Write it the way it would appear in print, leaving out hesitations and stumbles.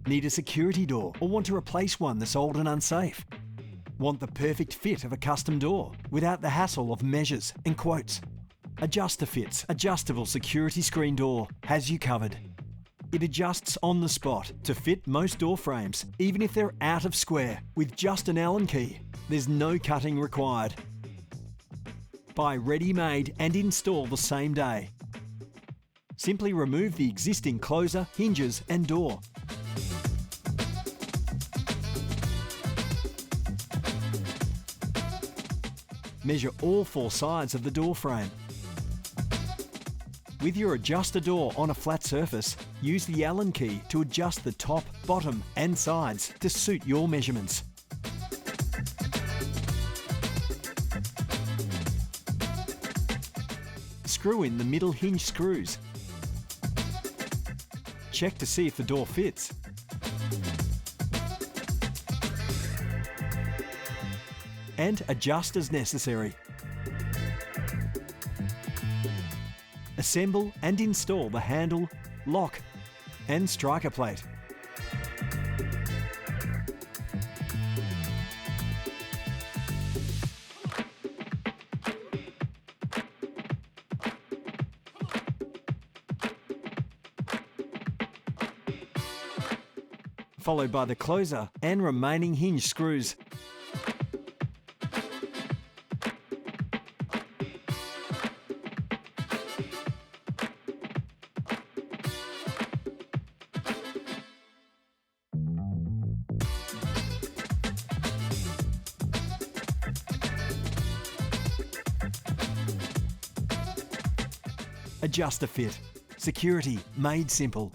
Need a security door or want to replace one that's old and unsafe? Want the perfect fit of a custom door without the hassle of measures and quotes? Adjusta-Fit's adjustable security screen door has you covered. It adjusts on the spot to fit most door frames, even if they're out of square, with just an Allen key. There's no cutting required. Buy ready-made and install the same day. Simply remove the existing closer, hinges and door. Measure all 4 sides of the door frame. With your adjuster door on a flat surface, use the Allen key to adjust the top, bottom and sides to suit your measurements. Screw in the middle hinge screws. Check to see if the door fits. And adjust as necessary. Assemble and install the handle, lock and striker plate. Followed by the closer and remaining hinge screws. Adjusta-Fit. Security made simple.